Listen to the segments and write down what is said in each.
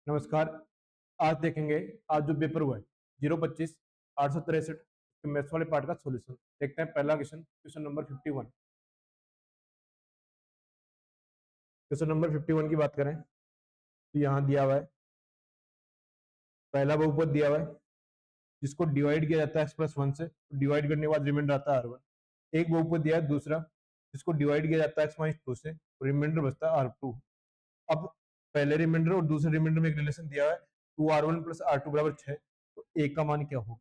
नमस्कार। आज देखेंगे, आज जो पेपर हुआ है 025 863 मैथ्स वाले पार्ट का सॉल्यूशन। देखते हैं पहला question, question number 51। Question number 51 की बात करें तो यहाँ दिया हुआ है, पहला बहुपद दिया हुआ है जिसको डिवाइड किया जाता है x+1 से, डिवाइड करने के बाद रिमाइंडर आता है r1। एक बहुपद दिया है दूसरा जिसको डिवाइड किया जाता है x-2 से, रिमाइंडर बचता है r2। अब पहले रिमाइंडर और दूसरे रिमाइंडर में एक रिलेशन दिया है 2r1 + r2 = 6, तो a का मान क्या होगा?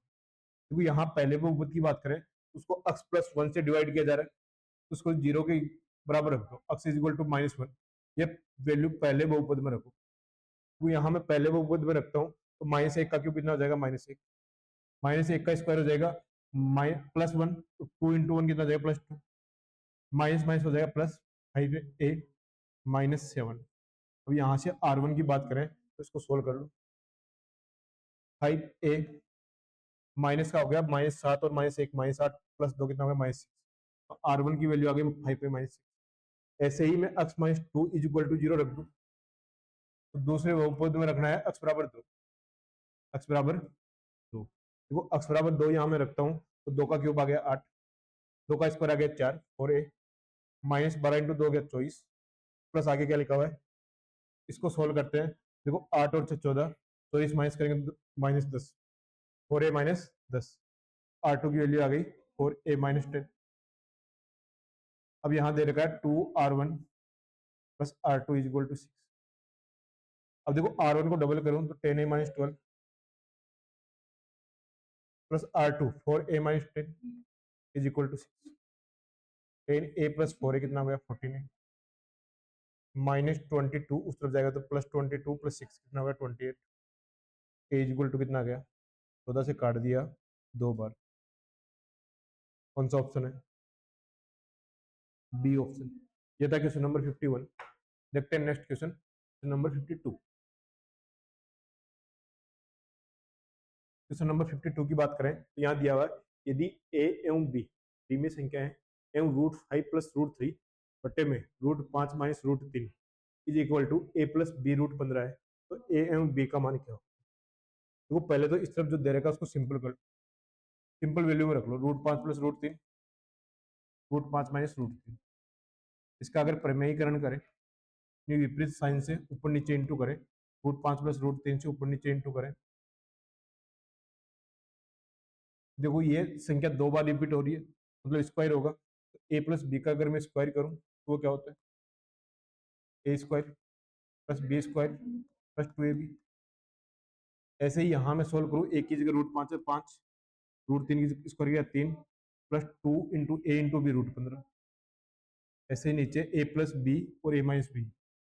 क्योंकि यहाँ पहले बहुपद की बात करें उसको x+1 से डिवाइड किया जा रहा है, तो उसको 0 के बराबर रख दो, x = -1। ये वैल्यू पहले बहुपद में रखो, तो यहाँ मैं पहले बहुपद में रखता हूँ, तो -1 का क्यूब कितना हो जाएगा? -1। -1 का स्क्वायर हो जाएगा +1, तो 2 × 1 कितना हो जाएगा? +2। माइनस माइनस हो जाएगा +5a -7। अब यहाँ से r1 की बात करें तो इसको सोल्व कर लो। 5a माइनस का हो गया -7 और -1, -8 + 2 कितना हो गया? -6। तो r1 की वैल्यू आ गई 5 -6। ऐसे ही मैं x-2 = 0 रख दूं, तो दूसरे बहुपद में रखना है x = 2। x = 2, देखो x = 2 यहाँ मैं रखता हूँ, तो 2 का क्यूब आ गया 8, 2 का स्क्वायर आ गया 4 और a -12 × 2 हो गया 24, प्लस आगे क्या लिखा हुआ है इसको सोल्व करते हैं। देखो 8 और 6 14, 24 माइनस करेंगे तो -10, 4a -10। r2 की वैल्यू आ गई 4a -10। अब यहाँ दे रखा है 2r1 + r2 = 6। अब देखो r1 को डबल करूं तो 10a - 12 + r2 4a -10 = 6। 10a + 4a कितना हो गया? 14a -22 उस तरफ जाएगा तो +22 + 6 कितना हो गया? 28। a = कितना आ गया? 14 से काट दिया 2 बार। कौन सा ऑप्शन है? B option. ये था क्वेश्चन नंबर 51। देखते हैं next question, number 52। Question number 52 की बात करें तो यहाँ दिया हुआ है, यदि a एवं b में संख्या है एवं √5 + √3 बटे में √5 - √3 = a + b √15 है, तो a एवं b का मान क्या हो? तो पहले तो इस तरफ जो दे रखा है उसको सिंपल कर, सिंपल वैल्यू में रख लो, √5 + √3, √5 - √3। इसका अगर प्रमेयीकरण करें, विपरीत साइन से ऊपर नीचे इंटू करें, √5 + √3 से ऊपर नीचे इंटू करें, देखो ये संख्या 2 बार रिपीट हो रही है, मतलब स्क्वायर होगा। तो a + b का अगर मैं स्क्वायर करूं तो वो क्या होता है? a² + b² + 2ab। ऐसे ही यहां मैं सोल्व करूं, a की जगह √5 है 5, √3 की स्क्वायर किया 3 + 2 × a × b √15। ऐसे ही नीचे a + b और a - b,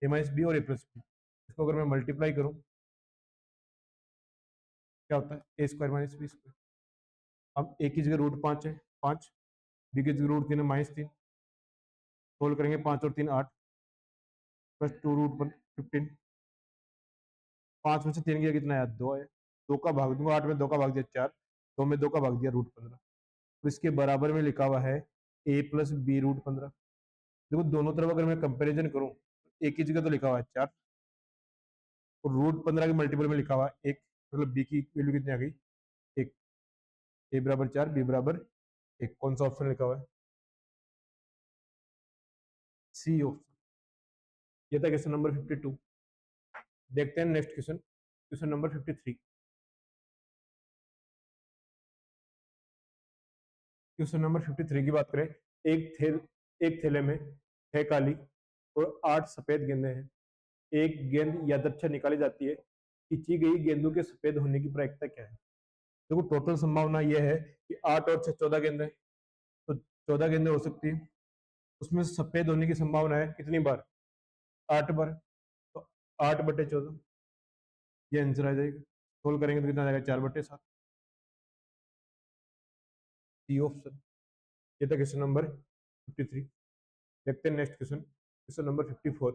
a - b और a + b, इसको अगर मैं मल्टीप्लाई करूं क्या होता है? a² - b²। अब a की जगह √5 है 5, b की जगह √3 है -3, सोल्व करेंगे 5 और 3 8 + 2 √15। 5 में से 3 गया कितना है? 2 है। 2 का भाग दूंगा 8 में, 2 का भाग दिया 4, 2 में 2 का भाग दिया √15। तो इसके बराबर में लिखा हुआ है a + b √15। देखो दोनों तरफ अगर मैं कंपैरिजन करूं तो a की जगह तो लिखा हुआ है 4 और √15 के मल्टीपल में लिखा हुआ है 1, मतलब b की वैल्यू कितनी आ गई? 1। a = 4, b = 1। कौन सा ऑप्शन लिखा हुआ है? C option. ये था क्वेश्चन नंबर 52। देखते हैं next question, question number 53। Question number 53 की बात करें, एक थैले में 6 काली और 8 सफेद गेंदें हैं। एक गेंद यदृच्छा निकाली जाती है, खींची गई गेंदों के सफेद होने की प्रायिकता क्या है? देखो टोटल संभावना यह है कि 8 और 6 14 गेंदें, तो 14 गेंदें हो सकती है, उसमें सफेद होने की संभावना है कितनी बार? 8 बार। तो 8/14 ये आंसर आ जाएगा। सोल्व करेंगे तो कितना आ जाएगा? 4/7। C option. ये था क्वेश्चन नंबर 53। देखते हैं next question, question number 54।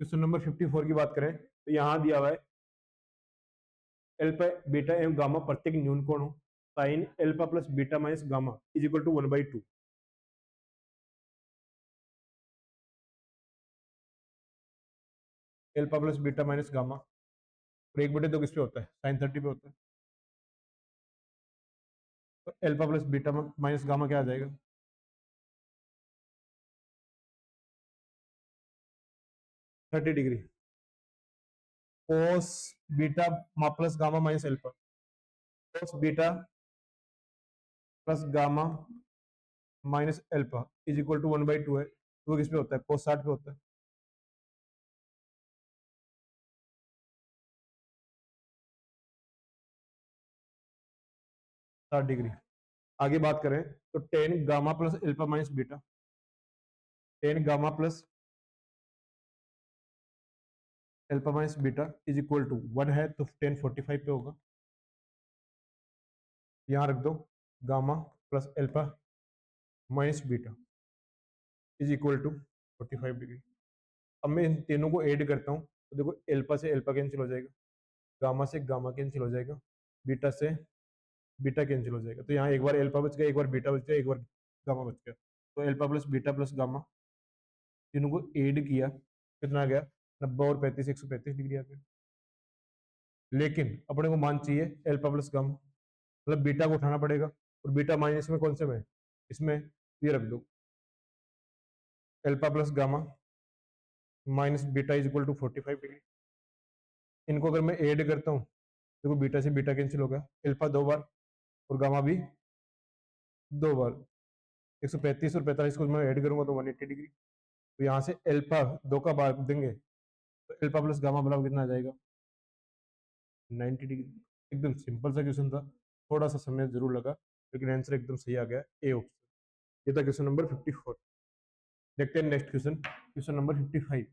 Question number 54 की बात करें तो यहाँ दिया हुआ है, एल्फा बीटा एवं गामा प्रत्येक न्यून कोण हो, sine alpha + beta - gamma = 1/2। Alpha plus beta minus gamma, और 1/2 किस पे होता है, साइन 30 पे होता है। तो alpha plus beta minus gamma क्या आ जाएगा, 30 degree. Cos beta plus gamma minus alpha, cos beta plus gamma minus alpha is equal to 1/2 है। तो वो किस पे होता है, कोस 60 पे होता है। 60 डिग्री। आगे बात करें तो tan gamma plus alpha minus beta, tan gamma plus alpha minus beta is equal to 1 है, तो टेन 45 पे होगा। यहाँ रख दो, gamma plus alpha minus beta is equal to 45 degree. अब मैं इन तीनों को ऐड करता हूँ, तो देखो एल्फा से एल्फा कैंसिल हो जाएगा, गामा से गामा कैंसिल हो जाएगा, बीटा से बीटा कैंसिल हो जाएगा। तो यहाँ एक बार एल्फा बच गया, एक बार बीटा बच गया, एक बार गामा बच गया। तो alpha plus beta plus gamma तीनों को ऐड किया, कितना आ गया, 90 और 35 135 डिग्री आ गया। लेकिन अपने को मान चाहिए एल्फा प्लस गामा, मतलब बीटा को उठाना पड़ेगा, और बीटा माइनस में कौन से में, इसमें ये रख दो, alpha plus gamma minus beta is equal to 45 degree. इनको अगर मैं ऐड करता हूँ, देखो बीटा से बीटा कैंसिल हो गया, एल्फा 2 बार और गामा भी 2 बार, 135 और 45 को मैं ऐड करूंगा तो 180 डिग्री। तो यहाँ से एल्फा 2 का बार देंगे तो एल्फा प्लस गामा बराबर कितना आ जाएगा, 90 डिग्री। एकदम सिंपल सा क्वेश्चन था, थोड़ा सा समय जरूर लगा, लेकिन आंसर एकदम सही आ गया, ए ऑप्शन। ये था क्वेश्चन नंबर 54। देखते हैं next question, question number 55।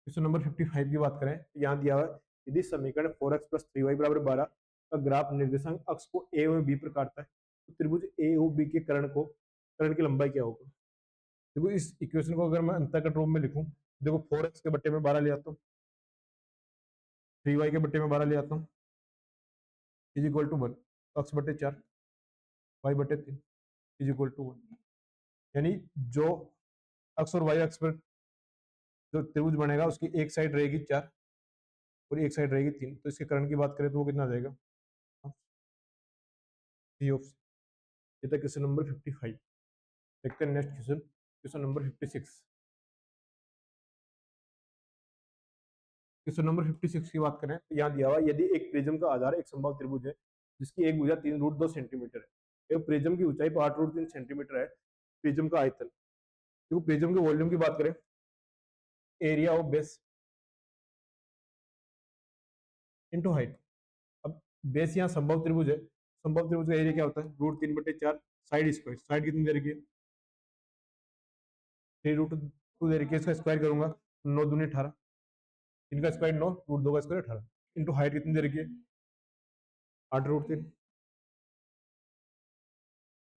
Question number 55 की बात करें तो यहाँ दिया हुआ है, यदि समीकरण 4x प्लस 3y बराबर 12 का ग्राफ निर्देशांक अक्ष को ए और बी पर काटता है, तो त्रिभुज ए और बी के कर्ण की लंबाई क्या होगा। देखो इस इक्वेशन को अगर मैं अंतःकट रूप में लिखूं, देखो 4x के बट्टे में 12 ले आता हूँ, 3y के बट्टे में 12 ले आता हूँ, इज इक्वल टू 1, अक्ष बट्टे 4, वाई बट्टे 3 इज इक्वल टू 1। यानी जो अक्ष और वाई अक्ष पर जो त्रिभुज बनेगा उसकी एक साइड रहेगी 4 और एक साइड रहेगी 3, तो इसके कर्ण की बात करें तो वो कितना आ जाएगा, सी ऑप्शन। ये था क्वेश्चन नंबर 55। देखते हैं next question, question number 56। Question number 56 की बात करें तो यहाँ दिया हुआ, यदि एक प्रिज्म का आधार एक समबाहु त्रिभुज है जिसकी एक भुजा 3√2 सेंटीमीटर है, एक प्रिज्म की ऊंचाई 8√3 सेंटीमीटर है, प्रिज्म का आयतन, देखो प्रिज्म के वॉल्यूम की बात करें, area of base into height. अब बेस यहाँ संभव त्रिभुज है, संभव त्रिभुज का एरिया क्या होता है, √3/4 साइड स्क्वायर, साइड कितनी दे रखी है, 3√2 दे रखी है, इसका स्क्वायर करूंगा 9 दूनी 18, इनका स्क्वायर 9, √2 का स्क्वायर 18, इनटू हाइट कितनी दे रखी है 8√3।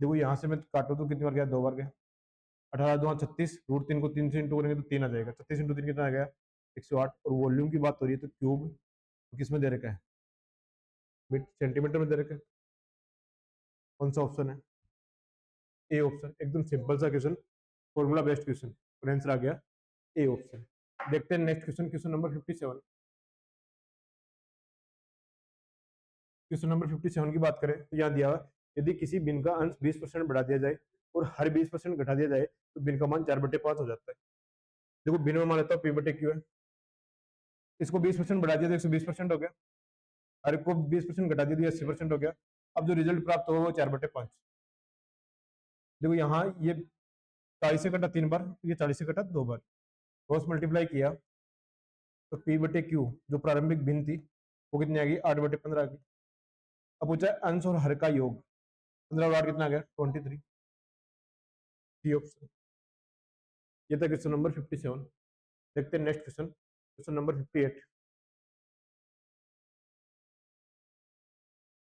देखो यहाँ से मैं काटू तो कितनी बार गया, 2 बार गया, 18×2 = 36, √3 को 3 से इंटू करेंगे तो 3 आ जाएगा, 36 × 3 कितना आ गया 108। और वॉल्यूम की बात हो रही है तो क्यूब तो किस में दे रखा है, सेंटीमीटर में दे रखा है, कौन सा ऑप्शन है, ए ऑप्शन। एकदम सिंपल सा क्वेश्चन, फॉर्मूला बेस्ड क्वेश्चन, और आंसर आ गया ए ऑप्शन। देखते हैं next question, question number 57। Question number 57 की बात करें तो यहाँ दिया हुआ, यदि किसी बिन का अंश 20% बढ़ा दिया जाए और हर 20% घटा दिया जाए तो बिन का मान 4/5 हो जाता है। देखो बिन में मान लेता हूँ p/q है, इसको 20% बढ़ा दिया तो 120% हो गया, हर को 20% घटा दिया तो 80% हो गया। अब जो रिजल्ट प्राप्त होगा वो 4/5। देखो यहाँ ये 40 से कटा 3 बार, ये 40 से कटा 2 बार, क्रॉस मल्टीप्लाई किया तो p/q जो प्रारंभिक भिन्न थी वो कितनी आ गई, 8/15 आ गई। अब पूछा है अंश और हर का योग, 15 और 8 कितना आ गया 23, सी ऑप्शन। ये था क्वेश्चन नंबर 57। देखते हैं next question, question number 58।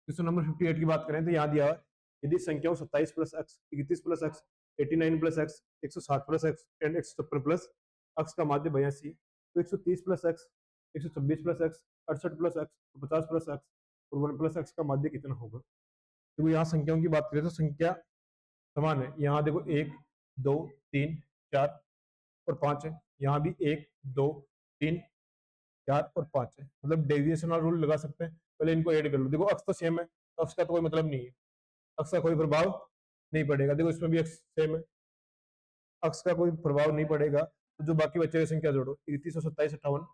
Question number 58 की बात करें तो यहाँ दिया हुआ, यदि संख्याओं 27 plus x, 31 plus x, 89 plus x, 160 plus x and 156 plus x का माध्य 82, तो 130 plus x, 126 plus x, 68 plus x, 50 plus x और 1 प्लस एक्स का माध्य कितना होगा। देखो यहाँ संख्याओं की बात करें तो संख्या समान है, यहाँ देखो 1 2 3 4 और 5 है, यहाँ भी 1 2 3 4 और 5 है, मतलब डेविएशन और रूल लगा सकते हैं। पहले इनको ऐड कर लो, देखो अक्स तो सेम है, तो अक्स का तो कोई मतलब नहीं है, अक्स का कोई प्रभाव नहीं पड़ेगा। देखो इसमें भी अक्स सेम है, अक्स का कोई प्रभाव नहीं पड़ेगा, तो जो बाकी बचे हुए संख्या जोड़ो, 3127 58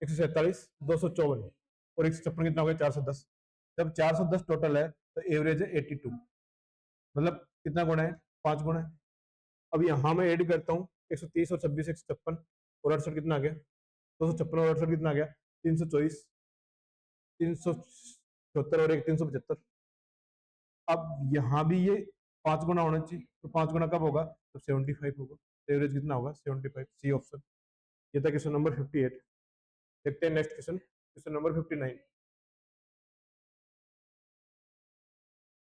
147 254 और 156 कितना हो गया 410। जब 410 टोटल है तो एवरेज है 82, मतलब कितना गुना है 5 गुना है। अब यहाँ मैं ऐड करता हूँ 130 और 26 156 और 68 कितना आ गया 256 और 68 कितना आ गया 324 374 और 1 375। अब यहाँ भी ये 5 गुना होना चाहिए, तो 5 गुना कब होगा तो 75 होगा, एवरेज कितना होगा 75, सी ऑप्शन। ये था क्वेश्चन नंबर 58। देखते हैं next question, question number 59।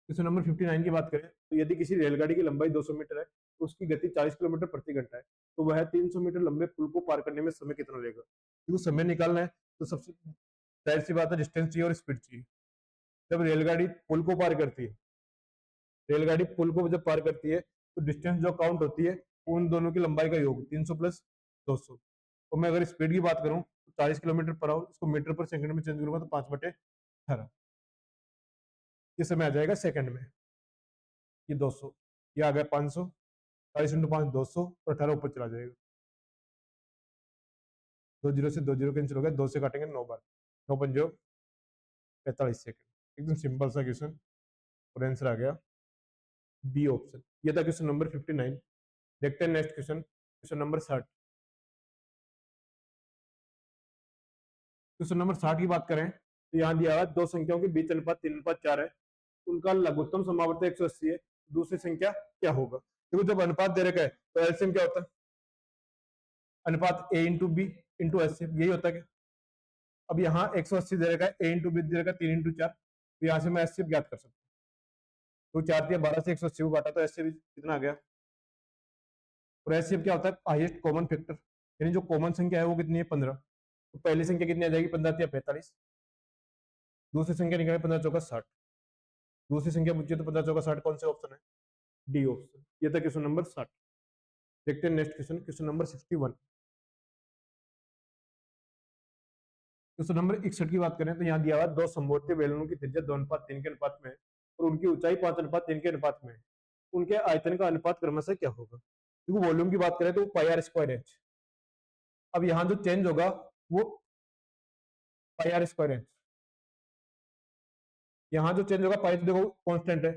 Question number 59 की बात करें तो यदि किसी रेलगाड़ी की लंबाई 200 मीटर है तो उसकी गति 40 किलोमीटर प्रति घंटा है, तो वह 300 मीटर लंबे पुल को पार करने में समय कितना लेगा। क्योंकि समय निकालना है तो सबसे जाहिर सी बात है डिस्टेंस चाहिए और स्पीड चाहिए। जब रेलगाड़ी पुल को पार करती है, रेलगाड़ी पुल को जब पार करती है तो डिस्टेंस जो काउंट होती है उन दोनों की लंबाई का योग 300 प्लस 200। तो मैं अगर स्पीड की बात करूं तो 40 किलोमीटर पर आवर, इसको मीटर पर सेकंड में चेंज करूंगा तो 5/18, ये समय आ जाएगा सेकंड में। ये 200, ये आ गया 500, 40 इंटू 5 200 और 18 ऊपर चला जाएगा, 2 जीरो से 2 जीरो कैंसिल हो गया, 2 से काटेंगे 9 बार, 9 पंजो 45 सेकंड। एकदम सिंपल सा क्वेश्चन और आंसर आ गया बी ऑप्शन। ये था क्वेश्चन नंबर 59। देखते हैं next question, question number 60। Question number 60 की बात करें तो यहाँ दिया हुआ दो संख्याओं के बीच अनुपात 3:4 है, उनका लघुत्तम समावर्त 180 है, दूसरी संख्या क्या होगा। देखो जब अनुपात दे रखा है तो एलसीएम क्या होता है, अनुपात a into B into LCM, यही होता है क्या। अब यहाँ 180 दे रखा है, a इंटू बी दे रखा है 3 इंटू 4, तो यहाँ से मैं एलसीएम ज्ञात कर सकता हूँ। तो 4 दिया 12 से 180 को काटा तो एलसीएम कितना आ गया। और एलसीएम क्या होता है, हाईएस्ट कॉमन फैक्टर, यानी जो कॉमन संख्या है वो कितनी है 15। तो पहली संख्या कितनी आ जाएगी 15 45, दूसरी संख्या निकाले 15 × 4 = 60, दूसरी संख्या पूछिए तो 15 × 4 = 60, कौन से ऑप्शन है डी ऑप्शन। ये था क्वेश्चन नंबर 60। देखते हैं next question, question number 61। Question number 61 की बात करें तो यहाँ दिया हुआ दो समवर्ती बेलनों की त्रिज्या 2:3 के अनुपात में है और उनकी ऊंचाई 5:3 के अनुपात में है, उनके आयतन का अनुपात क्रमशः क्या होगा। क्योंकि वॉल्यूम की बात करें तो πr²h। अब यहाँ जो चेंज होगा वो πr²h, यहाँ जो चेंज होगा पाई तो देखो कांस्टेंट है,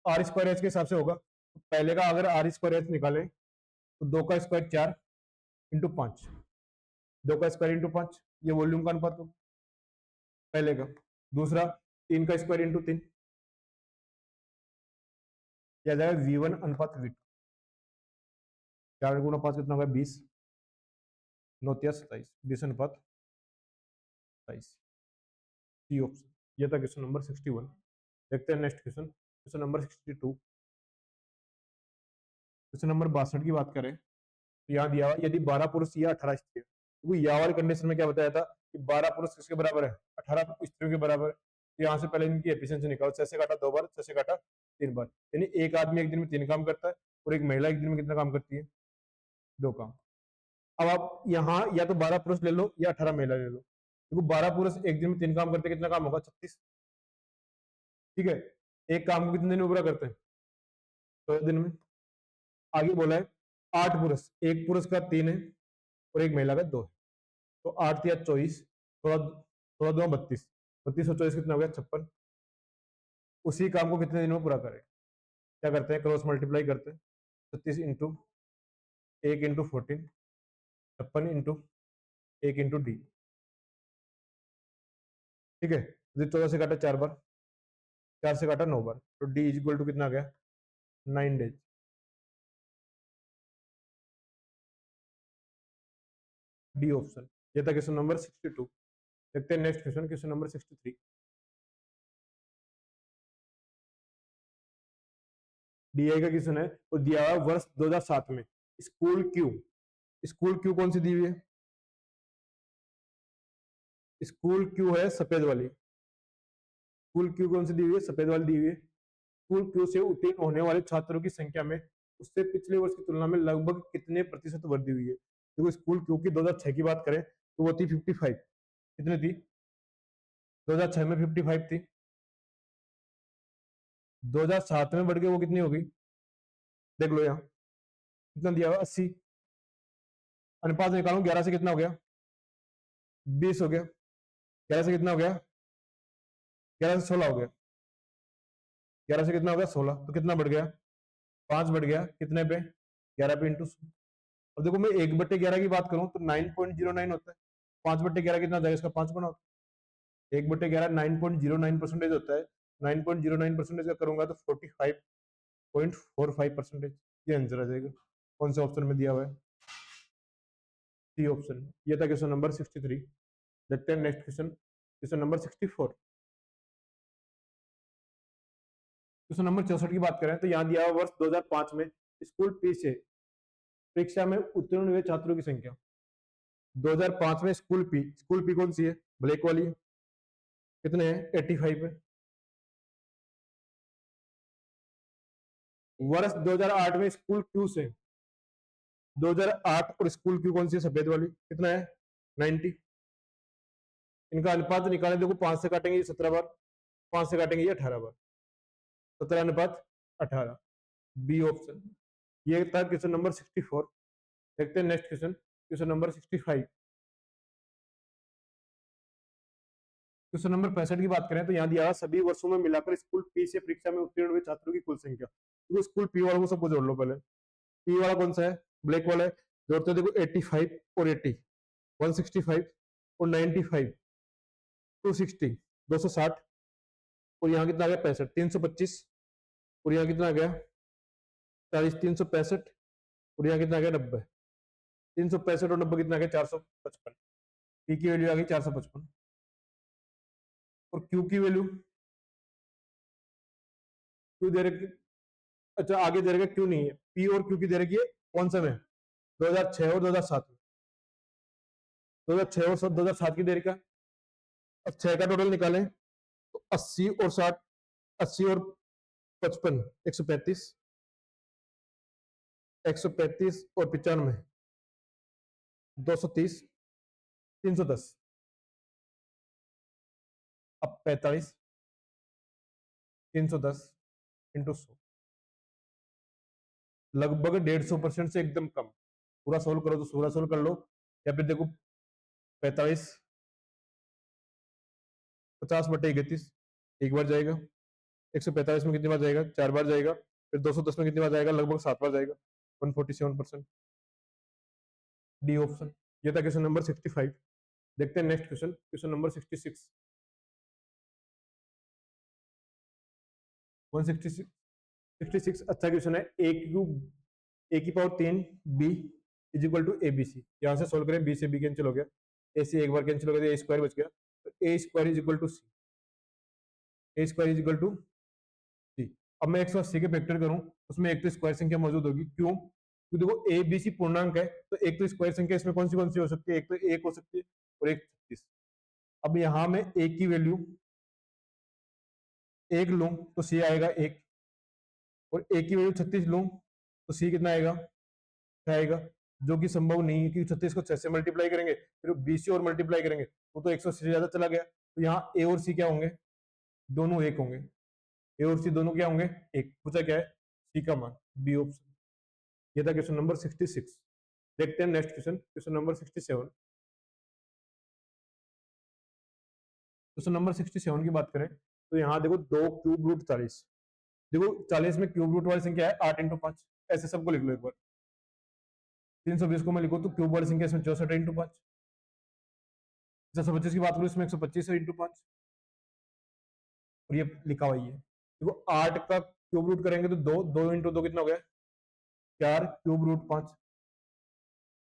r²h के हिसाब से होगा। तो पहले का अगर r²h निकालें तो 2 का स्क्वायर 4 इंटू 5, 2 का स्क्वायर इंटू 5, ये वॉल्यूम का अनुपात होगा पहले का। दूसरा 3 का स्क्वायर इंटू 3, क्या जाएगा v1:v2, 4 × 5 कितना होगा 20, 9 × 27, 20:27, सी ऑप्शन। ये था क्वेश्चन नंबर 61। देखते हैं next question, question number 62। Question number 62 की बात करें तो यहाँ दिया हुआ यदि 12 पुरुष या 18 स्त्री, क्योंकि यहाँ वाली कंडीशन में क्या बताया था कि 12 पुरुष किसके बराबर है 18 स्त्रियों के बराबर है। तो यहाँ से पहले इनकी एफिशिएंसी निकालो, 6 से काटा 2 बार, 6 से काटा 3 बार, यानी एक आदमी एक दिन में 3 काम करता है और एक महिला एक दिन में कितना काम करती है 2 काम। अब आप यहाँ या तो 12 पुरुष ले लो या 18 महिला ले लो, क्योंकि 12 पुरुष एक दिन में 3 काम करते कितना काम होगा 36, ठीक है। एक काम को कितने दिन में पूरा करते हैं 14 दिन में। आगे बोला है 8 पुरुष, एक पुरुष का 3 है और एक महिला का 2 है, तो 8 या 24, 16 2 32, 32 और 24 कितना हो गया 56। उसी काम को कितने दिन में पूरा करें, क्या करते हैं क्रॉस मल्टीप्लाई करते हैं, 36 into 1 into 14, 56 into 1 into D, ठीक है। 14 से काटा 4 बार, 4 से काटा 9 बार, तो डी इज इक्वल टू कितना आ गया 9 डेज, डी ऑप्शन। ये था क्वेश्चन नंबर 62। देखते हैं next question, question number 63। DI का क्वेश्चन है और दिया हुआ वर्ष 2007 में स्कूल क्यू, स्कूल क्यू कौन सी दी हुई है, स्कूल क्यू है सफेद वाली, स्कूल क्यू कौन सी दी हुई है सफेद वाली दी हुई है। स्कूल क्यू से उत्तीर्ण होने वाले छात्रों की संख्या में उससे पिछले वर्ष की तुलना में लगभग कितने प्रतिशत वृद्धि हुई है। देखो स्कूल क्योंकि 2006 की बात करें तो वो थी 55, कितनी थी 2006 में 55 थी, 2007 में बढ़ के वो कितनी होगी, देख लो यहाँ कितना दिया हुआ 80, अनुपात निकालो 11 से कितना हो गया 20 हो गया, 11 से कितना हो गया 11 से 16 हो गया, 11 से कितना हो गया 16, तो कितना बढ़ गया 5 बढ़ गया, कितने पे 11 पे इंटू। अब देखो मैं 1/11 की बात करूं तो 9.09 होता है, 5/11 कितना जाएगा इसका 5 गुना होता है, 1/11 9.09% होता है, 9.09% का करूंगा तो 45.45%, ये आंसर आ जाएगा। कौन से ऑप्शन में दिया हुआ है, सी ऑप्शन। ये था क्वेश्चन नंबर 63। देखते हैं next question, question number 64। Question number 64 की बात करें तो यहाँ दिया हुआ वर्ष 2005 में स्कूल फी से परीक्षा में उत्तीर्ण हुए छात्रों की संख्या। 2005 में स्कूल फी कौन सी है, ब्लैक वाली है, कितने हैं 85 है। वर्ष 2008 में स्कूल क्यू से 2008 और स्कूल क्यू कौन सी है, सफेद वाली, कितना है 90। इनका अनुपात निकालें, देखो 5 से काटेंगे ये 17 बार, 5 से काटेंगे ये 18 बार, 17 अनुपात 18, बी ऑप्शन। ये था क्वेश्चन नंबर 64। देखते हैं next question, question number 65। Question number 65 की बात करें तो यहाँ दिया सभी वर्षों में मिलाकर स्कूल पी से परीक्षा में उत्तीर्ण हुए छात्रों की कुल संख्या। तो स्कूल पी वालों को सबको जोड़ लो, पहले पी वाला कौन सा है, ब्लैक वाला है, जोड़ते देखो 85 और 80, 165 और 95, 260, 260 और यहाँ कितना आ गया 65, 325 और यहाँ कितना आ गया 40, 365 और यहाँ कितना आ गया 90, 365 और 90 कितना आ गया 455। पी की वैल्यू आ गई 455 और क्यू की वैल्यू, क्यू दे रखी, अच्छा आगे दे रखा क्यू नहीं है, पी और क्यू की दे रखी है कौन सा में 2006 और 2007 में, 2006 और 2007 की दे रखा। अब 6 का टोटल निकालें तो 80 और 60, 80 और 55 135, 135 और 95 230, 310, अब 45, 310 इंटू 100, लगभग 150% से एकदम कम। पूरा सोल्व करो तो पूरा सोल्व कर लो, या फिर देखो 45 50/31 एक बार जाएगा, 145 में कितनी बार जाएगा 4 बार जाएगा, फिर 210 में कितनी बार जाएगा लगभग 7 बार जाएगा, 147%, डी ऑप्शन। ये था क्वेश्चन नंबर 65। देखते हैं नेक्स्ट क्वेश्चन, क्वेश्चन नंबर 66। 166 66 अच्छा क्वेश्चन है। ए की power 3 B is equal to A B C. यहाँ से सोल्व करें, बी से बी कैंसिल हो गया, ए से एक बार कैंसिल हो गया, ए स्क्वायर बच गया, तो A square is equal to C, A square is equal to C. अब मैं 180 के फैक्टर करूं, उसमें एक तो स्क्वायर संख्या मौजूद होगी, क्यों, क्योंकि देखो ए बी सी पूर्णांक है, तो एक तो स्क्वायर संख्या इसमें कौन सी हो सकती है, एक तो एक हो सकती है और एक 36। अब यहां में एक की वैल्यू एक लूं तो सी आएगा एक, और एक की वैल्यू 36 लूं तो सी कितना आएगा, आएगा, जो कि संभव नहीं है, क्योंकि 36 को 6 से मल्टीप्लाई करेंगे फिर 20 से और मल्टीप्लाई करेंगे तो 180 से ज्यादा चला गया, तो यहाँ ए और सी क्या होंगे, दोनों एक होंगे, ए और सी दोनों क्या होंगे एक। पूछा क्या है, सी का मान, बी ऑप्शन। ये था क्वेश्चन नंबर 66। देखते हैं next question, question number 67। Question number 67 की बात करें तो यहाँ देखो 2 क्यूब रूट 40, देखो 40 में क्यूब रूट वाली संख्या है 8 इंटू 5, ऐसे सबको लिख लो एक बार। 320 को मैं लिखूं तो क्यूब वाली संख्या इसमें 64 इंटू 5, 125 की बात करूं इसमें 125 इंटू 5, और ये लिखा हुआ है। देखो 8 का क्यूब रूट करेंगे तो 2, 2 इंटू 2 कितना हो गया 4 क्यूब रूट 5,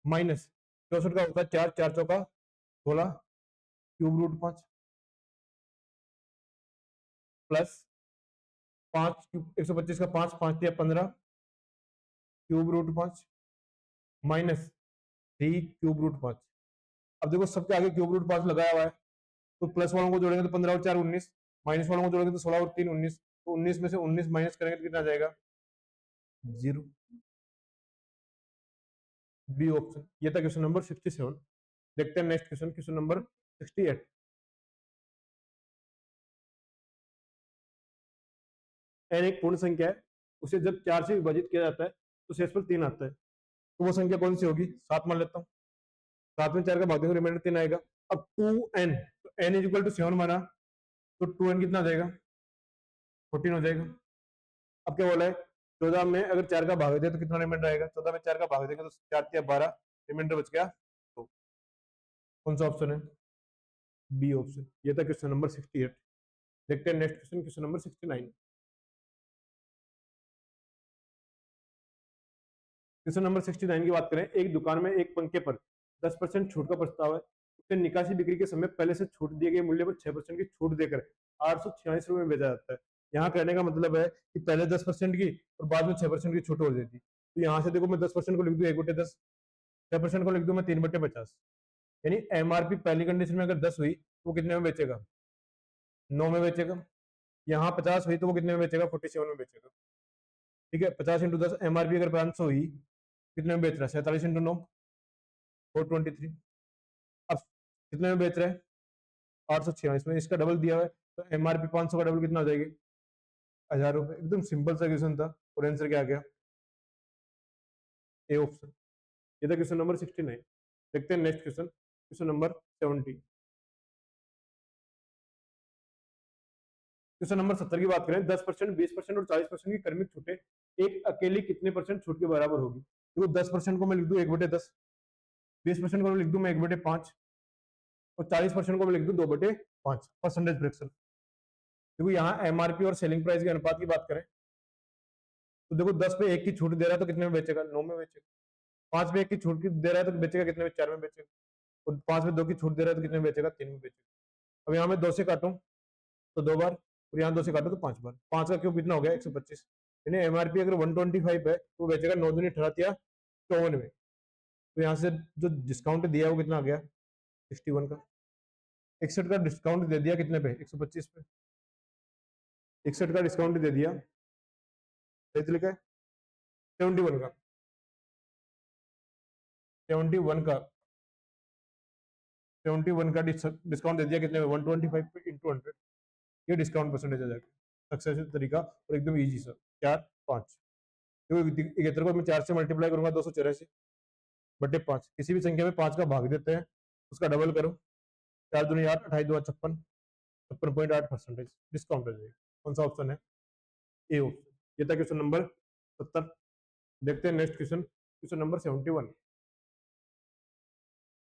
माइनस 64 का होता है 4, 4 चौका 16 क्यूब रूट 5, प्लस 5 125 का 5, 5 दिया 15 cube root 5, minus 3 cube root 5। अब देखो सबके आगे क्यूब रूट 5 लगाया हुआ है, तो प्लस वालों को जोड़ेंगे तो 15 और 4 19, माइनस वालों को जोड़ेंगे तो 16 और 3 19, तो 19 में से 19 माइनस करेंगे तो कितना आ जाएगा 0। B option. ये था क्वेश्चन नंबर 67। देखते हैं next question, question number 68। N एक पूर्ण संख्या है, उसे जब 4 से विभाजित किया जाता है तो शेषफल 3 आता है, तो वो संख्या कौन सी होगी? 7 मान लेता हूँ। 7 में 4 का भाग देंगे, रिमाइंडर 3 आएगा। अब 2n, तो n इज इक्वल टू 7 माना, तो 2n कितना आ जाएगा? 14 हो जाएगा। अब क्या बोला है? 14 में अगर 4 का भाग दे तो कितना रिमाइंडर आएगा? 14 में 4 का भाग देंगे तो 4 या 12, रिमाइंडर बच गया। तो कौन सा ऑप्शन है? B option. ये था क्वेश्चन नंबर 68। देखते हैं next question, question number 69। Question number 69 की बात करें, एक दुकान में एक पंखे पर 10% छूट का प्रस्ताव है, उसे निकासी बिक्री के समय पहले से छूट दिए गए मूल्य पर 6% की छूट देकर 846 रुपए में बेचा जाता है। यहाँ कहने का मतलब है कि पहले 10% की और बाद में 6% की छूट हो देती। तो यहाँ से देखो, मैं 10% को लिख दूं 1/10, 6% को लिख दूं मैं 3/50। यानी एमआरपी पहली कंडीशन में अगर 10 हुई तो वो कितने में बेचेगा? 9 में बेचेगा। यहाँ 50 हुई तो वो कितने में बेचेगा? 47 में बेचेगा। ठीक है, 50 × 10, एमआरपी अगर 500 हुई, कितने में बेच रहा है? 47 × 9, 423। अब कितने में बेच रहा है? 846 में। इसका डबल दिया हुआ है, तो एमआरपी 500 का डबल कितना हो जाएगी? 1000 रुपए। एकदम सिंपल सा क्वेश्चन था, और आंसर क्या आ गया? A option. ये था क्वेश्चन नंबर 69। देखते हैं next question, question number 70। Question number 70 की बात करें, 10%, 20% और 40% की क्रमिक छूटें एक अकेली कितने परसेंट छूट के बराबर होगी? देखो, 10% को मैं लिख दूं 1/10, 20% को मैं लिख दूं मैं 1/5, और 40% को मैं लिख दूं 2/5 परसेंटेज फ्रैक्शन। देखो, यहाँ एमआरपी और सेलिंग प्राइस के अनुपात की बात करें तो देखो, 10 पे 1 की छूट दे रहा है तो कितने में बेचेगा? 9 में बेचेगा। 5 पे 1 की छूट दे रहा है तो बेचेगा कितने में? 4 में बेचेगा। और 5 में 2 की छूट दे रहा है तो कितने में बेचेगा? 3 में बेचेगा। अब यहाँ मैं 2 से काटूं तो 2 बार, और यहाँ 2 से काटूं तो 5 बार। 5 का क्यूब कितना हो गया? 125। यानी एमआरपी अगर 125 है तो बेचेगा 9 दूनी 18 या 54 में। तो यहाँ से जो डिस्काउंट दिया है वो कितना आ गया? 61 का। 61 का डिस्काउंट दे दिया कितने पे? 125 पे। 61 का डिस्काउंट दे दिया, सही लिखा है, 71 का। 71 का 71 का डिस्काउंट दे दिया कितने में? 125 पे इंटू 100। ये डिस्काउंट परसेंटेज आ जाएगा। सक्सेसफुल तरीका और एकदम इजी सर। 4, 5। तो 71 को मैं 4 से मल्टीप्लाई करूंगा, 284/5। किसी भी संख्या में 5 का भाग देते हैं, उसका डबल करो। 4 दूनी 8, 28 2 56, 56.8% डिस्काउंट हो जाएगा। कौन सा ऑप्शन है? A option. ये था क्वेश्चन नंबर 70। देखते हैं next question, question number 71।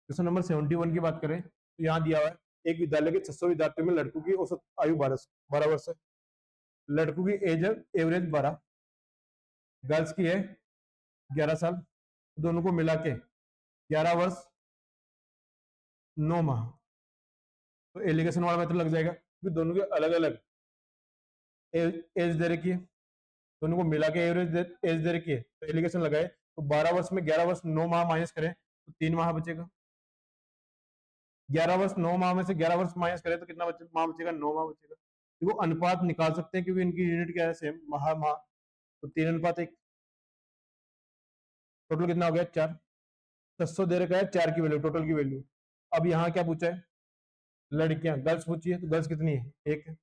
Question number 71 की बात करें तो यहाँ दिया हुआ है, एक विद्यालय के 600 विद्यार्थियों में लड़कों की औसत आयु 12 वर्ष है। लड़कों की एज एवरेज 12, गर्ल्स की है 11 साल। दोनों को मिला के 11 वर्ष 9 माह। तो एलिगेशन वाला मेथड लग जाएगा, क्योंकि दोनों के अलग अलग एज दे रखी है, दोनों को मिला के एवरेज एज दे रखी है, तो एलिगेशन लगाए तो 12 वर्ष में 11 वर्ष 9 माह माइनस करें तो 3 माह बचेगा। 11 वर्ष 9 माह में से 11 वर्ष माइनस करें तो कितना माह बचेगा? 9 माह बचेगा। देखो, अनुपात निकाल सकते हैं क्योंकि इनकी यूनिट क्या है? सेम, माह माह। तो 3:1। टोटल कितना हो गया? 4। 600 दे रखा है, 4 की वैल्यू, टोटल की वैल्यू। अब यहाँ क्या पूछा है? लड़कियां, गर्ल्स पूछी है, तो गर्ल्स कितनी है? 1 है।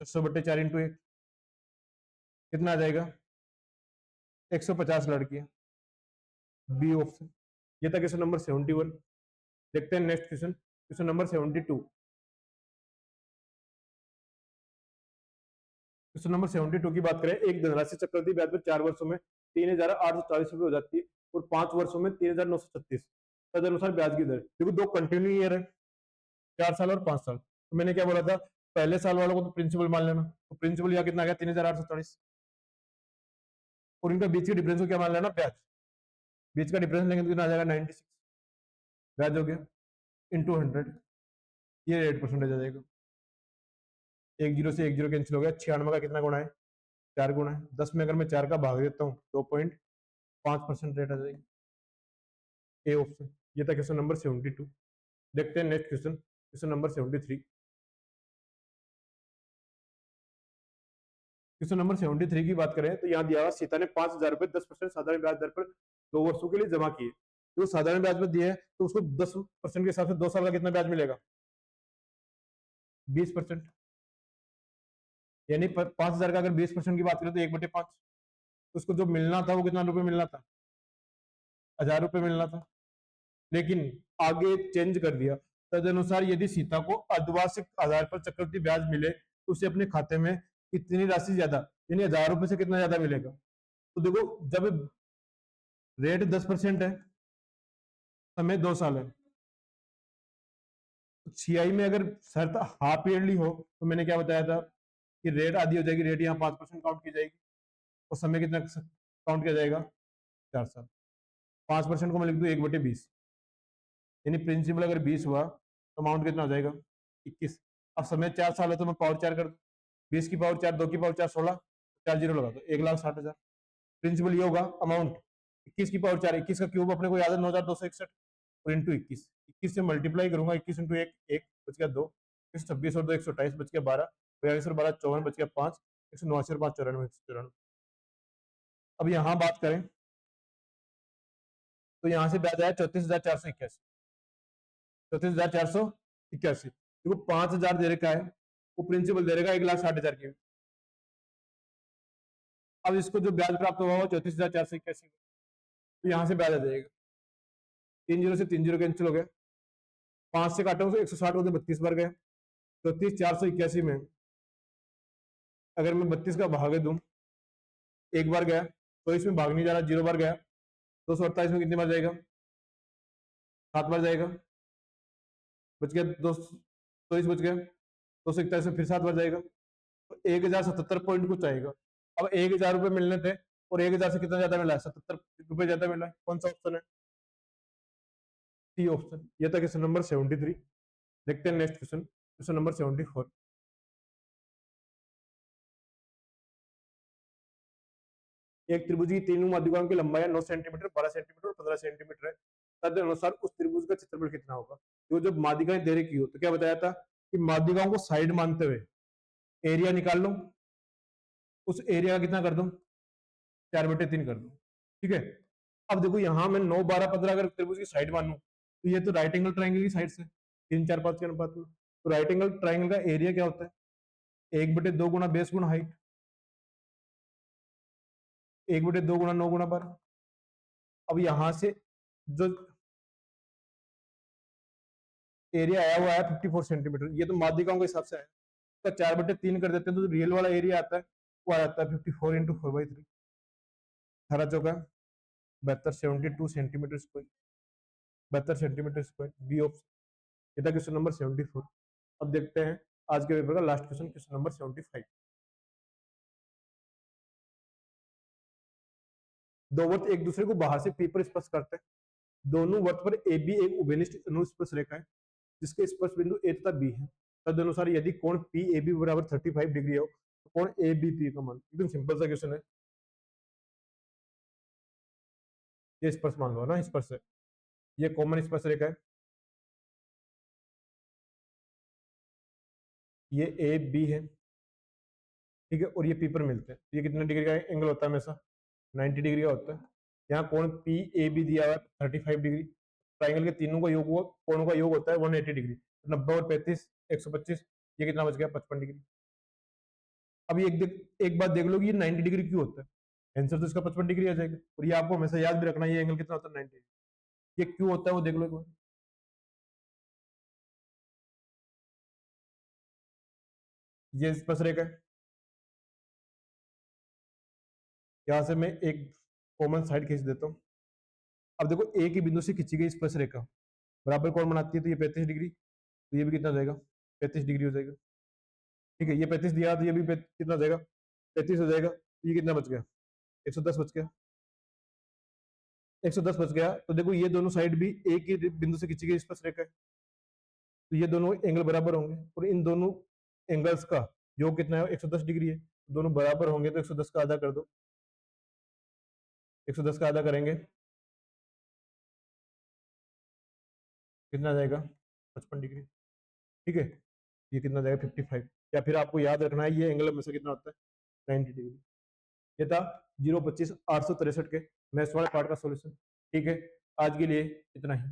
600/4 इंटू 1 कितना आ जाएगा? 150 लड़कियां। B option. ये था क्वेश्चन नंबर 71। देखते हैं next question, question number 72। Question number 72 की बात करें, एक धनराशि चक्रवृद्धि ब्याज पर 4 वर्षों में 3,840 रुपए हो जाती है और 5 वर्षों में 3,936। तदनुसार ब्याज की दर। देखो, दो कंटिन्यू ईयर है, 4 साल और 5 साल। तो मैंने क्या बोला था? पहले साल वालों को तो प्रिंसिपल मान लेना, तो प्रिंसिपल यहाँ कितना आ गया? 3,840। और इनका बीच के डिफरेंस को क्या मान लेना? ब्याज। बीच का डिफरेंस लेंगे तो कितना आ जाएगा? 96 ब्याज हो गया, इंटू 100। ये रेट परसेंटेज आ जाएगा। 10 से 10 कैंसिल हो गया। 96 का कितना गुणा है? 4 गुणा है। 10 में अगर मैं 4 का भाग देता हूँ 2.5% रेट आ जाएगी। A option. ये था क्वेश्चन नंबर 72। देखते हैं next question, question number 73। Question number 73 की बात करें तो यहाँ दिया हुआ, सीता ने 5,000 रुपए 10% साधारण ब्याज दर पर 2 वर्षों के लिए जमा किए। जो साधारण ब्याज पर दिया है तो उसको 10% के हिसाब से 2 साल का कितना ब्याज मिलेगा? 20%। यानी 5,000 का अगर 20% की बात करें तो 1/5। तो उसको जो मिलना था वो कितना रुपए मिलना था? 1,000 रुपए मिलना था। लेकिन आगे चेंज कर दिया। तदनुसार यदि सीता को अर्धवार्षिक आधार पर चक्रवृद्धि ब्याज मिले तो उसे अपने खाते में कितनी राशि ज्यादा, यानी 1,000 रुपए से कितना ज्यादा मिलेगा? तो देखो, जब रेट 10% है, समय 2 साल है, तो सीआई में अगर शर्त हाफ ईयरली हो तो मैंने क्या बताया था कि रेट आधी हो जाएगी, रेट यहाँ 5% काउंट की जाएगी और समय कितना काउंट किया जाएगा? 4 साल। 5% को मैं लिख दूं 1/20, यानी प्रिंसिपल अगर 20 हुआ तो अमाउंट कितना हो जाएगा? 21। अब समय 4 साल है तो मैं पावर 4 कर दूं, 20 की पावर 4, 2 की पावर 4, 16, 4 जीरो लगा दो, 1,60,000। प्रिंसिपल ये होगा अमाउंट। 21 की पावर 4, 21 का क्यूब अपने को याद है 9,261 और इंटू 21, 21 से मल्टीप्लाई करूंगा, 21 इंटू 1, 1 बच गया 2, 26 और 2 128 बच गया 12, 42 और 12 54 बच गया 5, 189 और 5 94, 194। अब यहाँ बात करें तो यहाँ से ब्याज आया 34,481, 34,481। देखो 5,000 दे रखा है, वो प्रिंसिपल दे रहेगा 1,60,000 की। अब इसको जो ब्याज प्राप्त हुआ 34,481, तो यहाँ से ब्याज आ जाएगा। 3 जीरो से 3 जीरो कैंसिल हो गया, 5 से काटो तो 160 होते 32 बार गया। 34,481 में अगर मैं 32 का भागे दूं, एक बार गया तो इसमें भाग नहीं जा रहा, 0 बार गया। 248 में कितनी बार जाएगा? 7 बार जाएगा, बच गया 223 बच गया। 241 में फिर 7 बार जाएगा, तो 1,077 पॉइंट कुछ आएगा। अब 1,000 रुपए मिलने थे और 1,000 से कितना ज्यादा मिला है? 77 रुपए ज्यादा मिला है। कौन सा ऑप्शन है? C option. ये था क्वेश्चन नंबर 73। देखते हैं नेक्स्ट क्वेश्चन, क्वेश्चन नंबर 74। एक त्रिभुज की तीनों माध्यिकाओं की लंबाई 9 सेंटीमीटर, 12 सेंटीमीटर और 15 सेंटीमीटर है। तदनुसार उस त्रिभुज का क्षेत्रफल कितना होगा? तो जब माध्यिकाएं दे रखी हो तो क्या बताया था कि माध्यिकाओं को साइड मानते हुए एरिया निकाल लो, उस एरिया का कितना कर दो? 4/3 कर दो। ठीक है। अब देखो यहाँ मैं 9 12 15 अगर त्रिभुज की साइड मानू तो ये तो राइट एंगल ट्राइंगल की साइड से 3 4 5 के अनुपात में। तो राइट एंगल ट्राइंगल का एरिया क्या होता है? 1/2 गुना बेस गुना हाइट, 1/2 गुना 9 गुना 12। अब यहां से जो एरिया आया हुआ है 54 सेंटीमीटर, ये तो माध्यिकाओं के हिसाब से आया, तो 4/3 कर देते हैं तो रियल वाला एरिया आता है वो आ जाता है 54 इंटू 4/3, 18 चौका 72, 72 centimetre square, 72 centimetre square. B option. ये था क्वेश्चन नंबर 74। अब देखते हैं आज के पेपर का लास्ट क्वेश्चन, क्वेश्चन नंबर 75। दो वृत्त एक दूसरे को बाहर से पी पर स्पर्श करते हैं। दोनों वृत्त पर ए बी एक उभयनिष्ठ अनुस्पर्श रेखा है जिसके स्पर्श बिंदु ए तथा बी है। तदनुसार यदि कोण पी ए बी बराबर 35 डिग्री हो तो कोण ए बी पी का मान। एकदम सिंपल सा क्वेश्चन है। ये स्पर्श मान लो ना, स्पर्श है, ये कॉमन स्पर्श रेखा है, ये ए बी है, ठीक है, और ये पी पर मिलते हैं। ये कितने डिग्री का एंगल होता है? हमेशा 90 डिग्री का होता है। यहाँ कोण पी ए बी दिया हुआ है 35 डिग्री। ट्राइंगल के तीनों का योग हुआ, कोणों का योग होता है 180 डिग्री। 90 और 35 125, ये कितना बच गया? 55 डिग्री। अब ये एक बात देख लो कि ये 90 डिग्री क्यों होता है? आंसर तो इसका 55 डिग्री आ जाएगा। और ये आपको हमेशा याद भी रखना है, ये एंगल कितना होता है? 90 डिग्री। ये क्यों होता है वो देख लो एक बार। ये स्पर्श रेखा है, यहाँ से मैं एक कॉमन साइड खींच देता हूँ। अब देखो ए के बिंदु से खींची गई स्पर्श रेखा बराबर कोण बनाती है, तो ये 35 डिग्री, तो ये भी कितना हो जाएगा? 35 डिग्री हो जाएगा। ठीक है, ये 35 दिया तो ये भी कितना हो जाएगा? 35 हो जाएगा। तो ये कितना बच गया? 110 बच गया। 110 बच गया। तो देखो ये दोनों साइड भी एक ही बिंदु से खींची गई स्पर्श रेखा है, तो ये दोनों एंगल बराबर होंगे और इन दोनों एंगल्स का योग कितना है? 110 डिग्री है। दोनों बराबर होंगे तो 110 का आधा कर दो। 110 का आधा करेंगे कितना आ जाएगा? 55 डिग्री। ठीक है, ये कितना जाएगा? 55। या फिर आपको याद रखना है ये एंगल में से कितना होता है? 90 डिग्री। ये था 025 863 के मैथ्स वाले पार्ट का सॉल्यूशन। ठीक है, आज के लिए इतना ही।